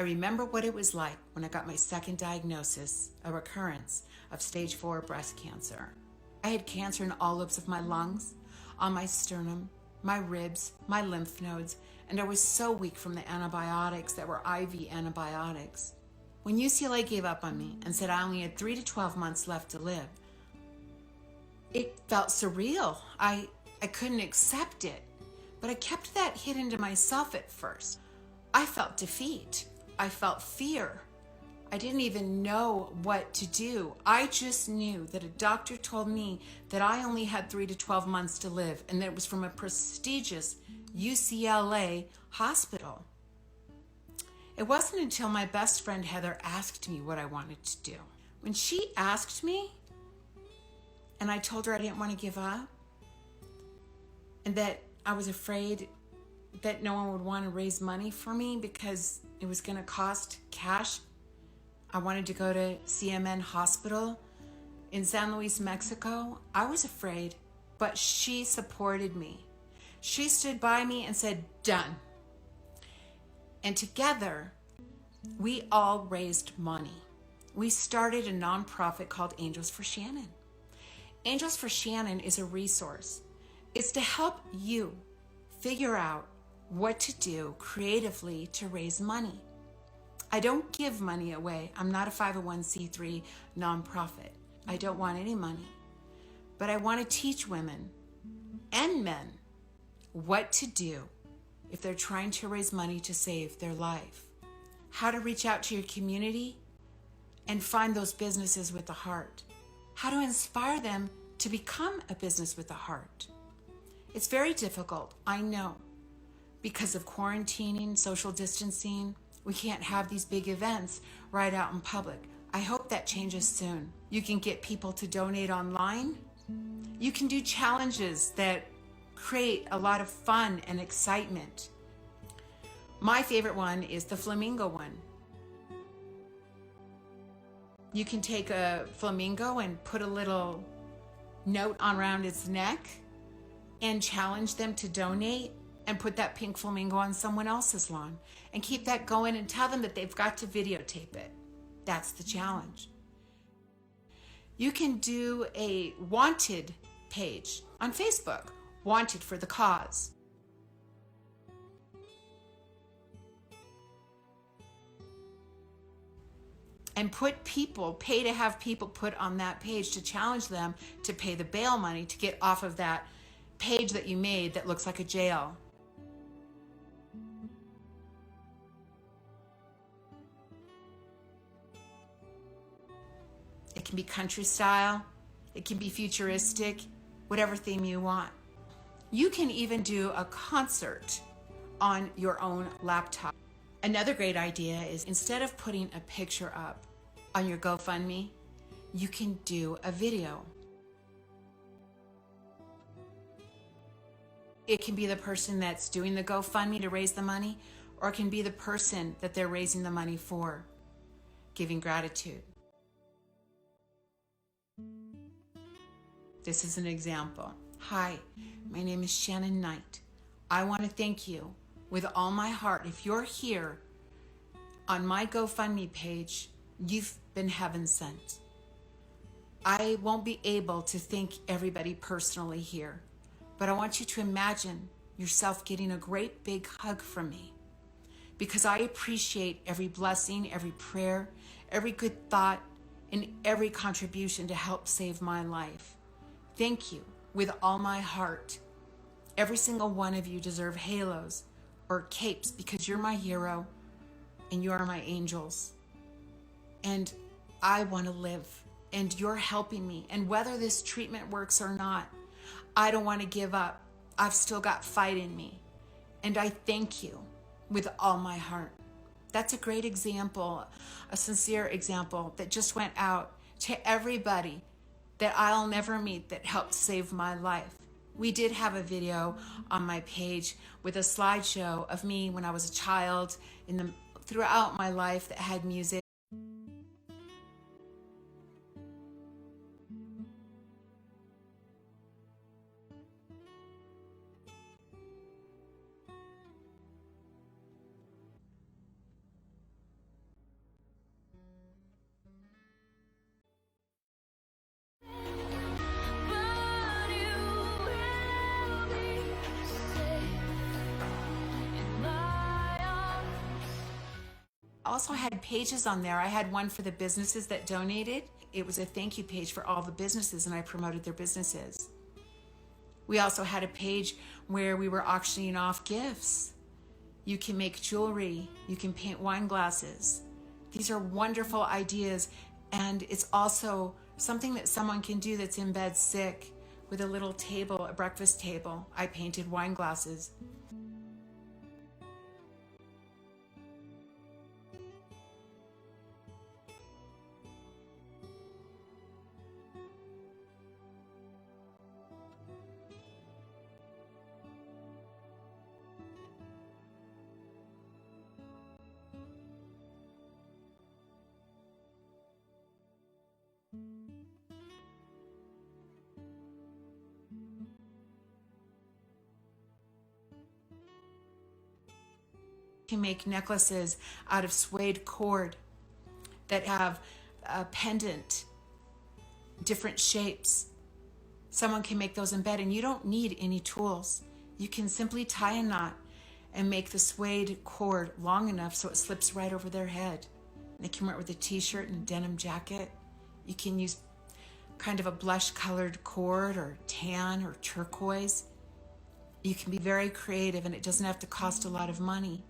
I remember what it was like when I got my second diagnosis, a recurrence of stage 4 breast cancer. I had cancer in all lobes of my lungs, on my sternum, my ribs, my lymph nodes, and I was so weak from the antibiotics that were IV antibiotics. When UCLA gave up on me and said I only had 3 to 12 months left to live, it felt surreal. I couldn't accept it, but I kept that hidden to myself at first. I felt defeat. I felt fear. I didn't even know what to do. I just knew that a doctor told me that I only had 3 to 12 months to live, and that it was from a prestigious UCLA hospital. It wasn't until my best friend Heather asked me what I wanted to do. When she asked me, and I told her I didn't want to give up, and that I was afraid that no one would want to raise money for me because it was going to cost cash. I wanted to go to CMN Hospital in San Luis, Mexico. I was afraid, but she supported me. She stood by me and said, done. And together, we all raised money. We started a nonprofit called Angels for Shannon. Angels for Shannon is a resource. It's to help you figure out what to do creatively to raise money. I don't give money away. I'm not a 501c3 nonprofit. I don't want any money. But I want to teach women and men what to do if they're trying to raise money to save their life. How to reach out to your community and find those businesses with a heart. How to inspire them to become a business with a heart. It's very difficult, I know. Because of quarantining, social distancing, we can't have these big events right out in public. I hope that changes soon. You can get people to donate online. You can do challenges that create a lot of fun and excitement. My favorite one is the flamingo one. You can take a flamingo and put a little note on around its neck and challenge them to donate and put that pink flamingo on someone else's lawn and keep that going and tell them that they've got to videotape it. That's the challenge. You can do a wanted page on Facebook, wanted for the cause. And pay to have people put on that page to challenge them to pay the bail money to get off of that page that you made that looks like a jail. It can be country style, it can be futuristic, whatever theme you want. You can even do a concert on your own laptop. Another great idea is instead of putting a picture up on your GoFundMe, you can do a video. It can be the person that's doing the GoFundMe to raise the money, or it can be the person that they're raising the money for, giving gratitude. This is an example. Hi, my name is Shannon Knight. I want to thank you with all my heart. If you're here on my GoFundMe page, you've been heaven sent. I won't be able to thank everybody personally here, but I want you to imagine yourself getting a great big hug from me, because I appreciate every blessing, every prayer, every good thought, and every contribution to help save my life. Thank you with all my heart. Every single one of you deserve halos or capes because you're my hero and you are my angels. And I want to live, and you're helping me. And whether this treatment works or not, I don't want to give up. I've still got fight in me. And I thank you with all my heart. That's a great example, a sincere example that just went out to everybody that I'll never meet that helped save my life. We did have a video on my page with a slideshow of me when I was a child throughout my life that had music. also had pages on there. I had one for the businesses that donated. It was a thank you page for all the businesses, and I promoted their businesses. We also had a page where we were auctioning off gifts. You can make jewelry. You can paint wine glasses. These are wonderful ideas, and it's also something that someone can do that's in bed sick with a little table, a breakfast table. I painted wine glasses. Can make necklaces out of suede cord that have a pendant, different shapes. Someone can make those in bed, and you don't need any tools. You can simply tie a knot and make the suede cord long enough so it slips right over their head. And they can wear it with a t-shirt and a denim jacket. You can use kind of a blush colored cord or tan or turquoise. You can be very creative, and it doesn't have to cost a lot of money.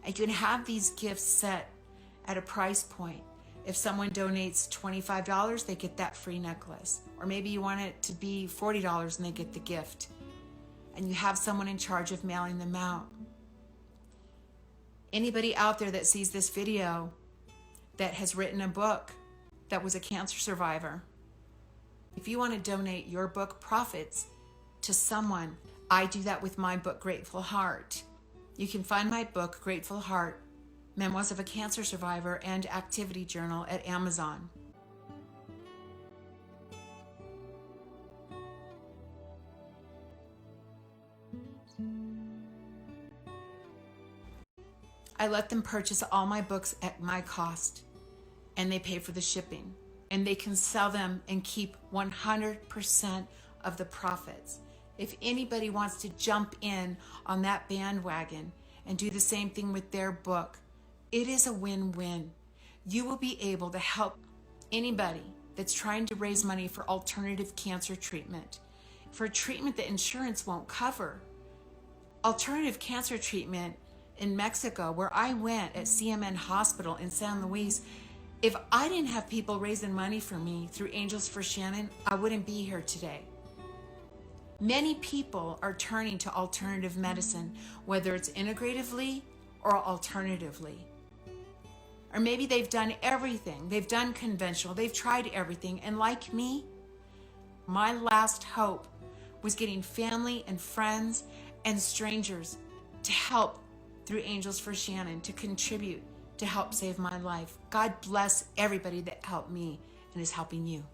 You can have these gifts set at a price point. If someone donates $25, they get that free necklace. Or maybe you want it to be $40 and they get the gift. And you have someone in charge of mailing them out. Anybody out there that sees this video that has written a book that was a cancer survivor, if you want to donate your book profits to someone, I do that with my book, Grateful Heart. You can find my book, Grateful Heart, Memoirs of a Cancer Survivor and Activity Journal at Amazon. I let them purchase all my books at my cost, and they pay for the shipping. And they can sell them and keep 100% of the profits. If anybody wants to jump in on that bandwagon and do the same thing with their book, it is a win-win. You will be able to help anybody that's trying to raise money for alternative cancer treatment, for treatment that insurance won't cover. Alternative cancer treatment in Mexico, where I went at CMN Hospital in San Luis, if I didn't have people raising money for me through Angels for Shannon, I wouldn't be here today. Many people are turning to alternative medicine, whether it's integratively or alternatively. Or maybe they've done everything. They've done conventional. They've tried everything. And like me, my last hope was getting family and friends and strangers to help through Angels for Shannon, to contribute, to help save my life. God bless everybody that helped me and is helping you.